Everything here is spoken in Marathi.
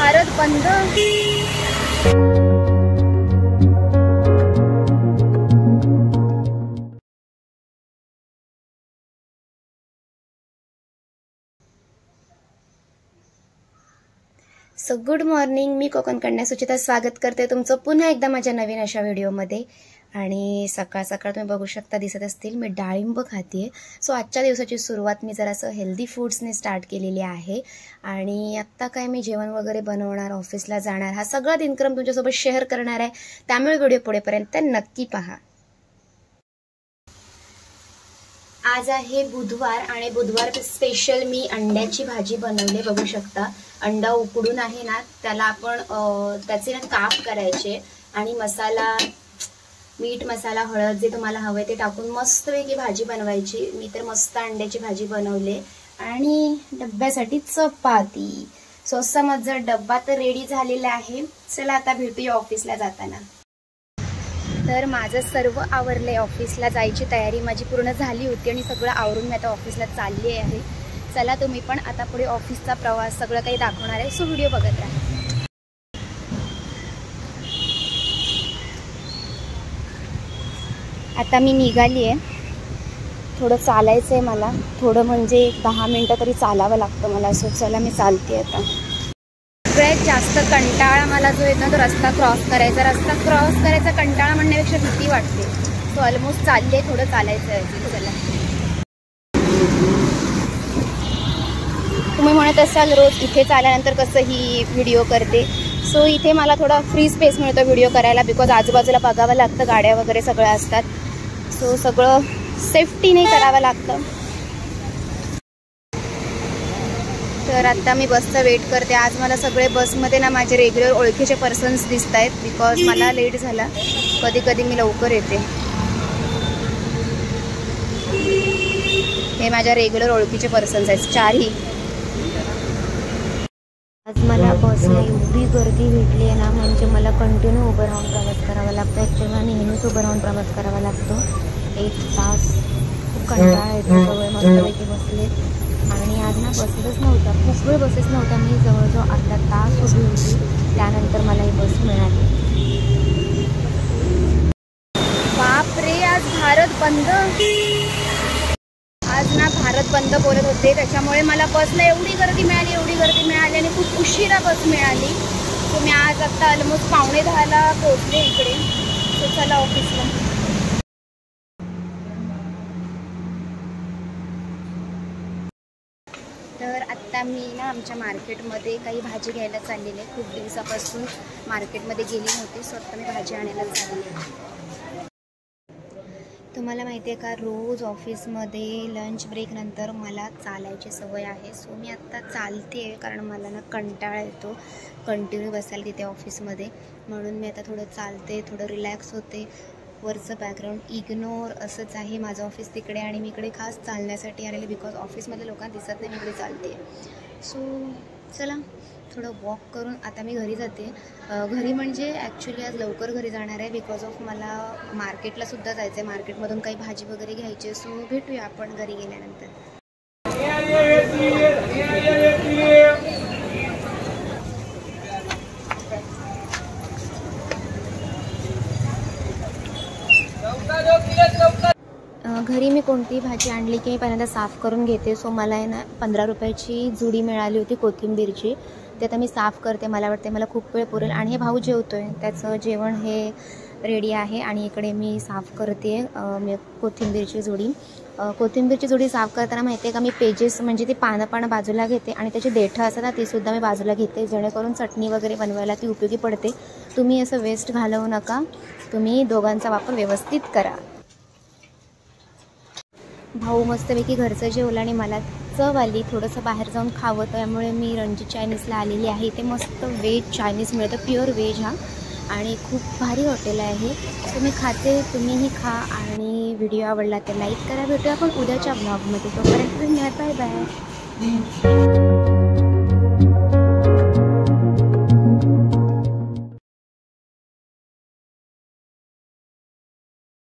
भारत बंद। सो गुड मॉर्निंग, मी कोकण कन्या सुचिता स्वागत करते तुमचं पुन्हा एकदा माझ्या नवीन अशा व्हिडिओमध्ये। आणि सकाळ सकाळ तुम्ही बघू शकता दिसत असतील मी डाळिंब खाते। सो आजच्या दिवसाची सुरुवात मी जरासं हेल्दी फूड्सने स्टार्ट केलेली आहे। आणि आत्ता काय मी जेवण वगैरे बनवणार, ऑफिसला जाणार, हा सगळा दिनक्रम तुमच्यासोबत शेअर करणार आहे। त्यामुळे व्हिडिओ पुढेपर्यंत नक्की पहा। आज आहे बुधवार आणि बुधवार स्पेशल मी अंड्याची भाजी बनवली। बघू शकता अंडा उकडून आहे ना, त्याला आपण त्याचे ना काप करायचे आणि मसाला, मीठ, मसाला, हळद जे तुम्हाला हवे ते टाकून मस्तपैकी भाजी बनवायची। मी तर मस्त अंड्याची भाजी बनवली आणि डब्यासाठी चपाती। सो असा माझा डब्बा तर रेडी झालेला आहे। चला आता भेटूया ऑफिसला जाताना। तर माझं सर्व आवरले, ऑफिसला जायची तयारी माझी पूर्ण झाली होती आणि सगळं आवरून मी आता ऑफिसला चालली आहे। चला तुम्ही पण आता पुढे ऑफिसचा प्रवास सगळं काही दाखवणार आहे, सो व्हिडिओ बघत राहा। आता मी निघाली आहे, थोडं चालायचं आहे मला, थोडं म्हणजे 10 मिनटं तरी चालावं लागतं मला। सो चला मी चालते आता। सगळ्यात जास्त कंटाळा मला जो येतो तो रस्ता क्रॉस करायचा। रस्ता क्रॉस करायचा कंटाळा म्हणण्यापेक्षा भीती वाटते। सो ऑलमोस्ट चालले, थोडं चालायचं आहे। चला तुम्ही म्हणत असाल रोज इथे चालल्यानंतर कसं ही व्हिडिओ करते। सो इथे मला थोडा फ्री स्पेस मिळतो व्हिडिओ करायला, बिकॉज आजूबाजूला बघावं लागतं, गाड्या वगैरे सगळं असतात। सो सगळं सेफ्टीने करावं लागतं। तर आता मी बसचा वेट करते। आज मला सगळे बसमध्ये ना माझे रेग्युलर ओळखीचे पर्सन्स दिसत आहेत, बिकॉज मला लेट झाला, कधी कधी मी लवकर येते। हे माझ्या रेग्युलर ओळखीचे पर्सन्स आहेत, 4ही। आज मला बसला एवढी गर्दी भेटली आहे ना, म्हणजे मला कंटिन्यू उभं राहून प्रवास करावा लागतो। ॲक्च्युली मला नेहमीच उभं राहून प्रवास करावा लागतो 1 तास। खूप कंटाळा येतो, सगळे मस्तपैकी बसले आणि आज ना बसेसच नव्हत्या, खूप वेळ बसेस नव्हत्या। मी जवळजवळ अर्धा तास उभी होती, त्यानंतर मला ही बस मिळाली। बापरे, आज भारत बंद। आज ना भारत बंद बोलत होते, त्याच्यामुळे मला बसला एवढी गर्दी मिळाली आणि खूप उशिरा बस मिळाली। सो मी आज आत्ता ऑलमोस्ट 9:45ला पोहोचले इकडे। सो चला ऑफिसला। तर आत्ता मी ना आमच्या मार्केटमध्ये काही भाजी घ्यायला चाललेली आहे। खूप दिवसापासून मार्केटमध्ये गेली नव्हती, सो आत्ता मी भाजी आणायला चालली आहे। तुम्हाला माहिती आहे का, रोज ऑफिसमध्ये लंच ब्रेक नंतर मला चालायची सवय आहे। सो मी आत्ता चालते आहे, कारण मला ना कंटाळा येतो कंटिन्यू बसायला तिथे ऑफिसमध्ये, म्हणून मी आता थोडं चालते, थोडं रिलॅक्स होते। वरचं बॅकग्राऊंड इग्नोर, असंच आहे माझं ऑफिस तिकडे आणि मी इकडे खास चालण्यासाठी आलेले, बिकॉज ऑफिसमध्ये लोकांना दिसत नाही मी इकडे चालते आहे। सो चला थोडं वॉक करून आता मी घरी जाते। घरी म्हणजे ॲक्च्युली आज लवकर घरी जाणार आहे, बिकॉज ऑफ मला मार्केटला सुद्धा जायचं आहे, मार्केटमधून काही भाजी वगैरे घ्यायची आहे। सो भेटूया आपण घरी गेल्यानंतर। घरी मी कोणतीही भाजी आणली की मी पहिल्यांदा साफ करून घेते। सो मला आहे ना 15 रुपयाची जुडी मिळाली होती कोथिंबीरची, ते आता मी साफ करते। मला वाटते मला खूप वेळ पुरेल। आणि हे भाऊ जेवतो आहे, त्याचं जेवण हे रेडी आहे आणि इकडे मी साफ करते कोथिंबीरची जुडी। कोथिंबीरची जुडी साफ करताना माहिती आहे का, मी पेजेस म्हणजे ती पानं बाजूला घेते आणि त्याची देठं असतात ना तीसुद्धा मी बाजूला घेते, जेणेकरून चटणी वगैरे बनवायला ती उपयोगी पडते। तुम्ही असं वेस्ट घालवू नका, तुम्ही दोघांचा वापर व्यवस्थित करा। भाऊ मस्तपैकी घरचं जेवलं आणि मला चव आली थोडंसं बाहेर जाऊन खावं, त्यामुळे मी रणजित चायनीजला आलेली आहे। इथे मस्त व्हेज चायनीज मिळतं, प्युअर व्हेज हा, आणि खूप भारी हॉटेल आहे। तुम्ही खाते, तुम्हीही खा आणि व्हिडिओ आवडला तर लाईक करा। भेटूया आपण उद्याच्या ब्लॉगमध्ये, तोपर्यंत बाय बाय।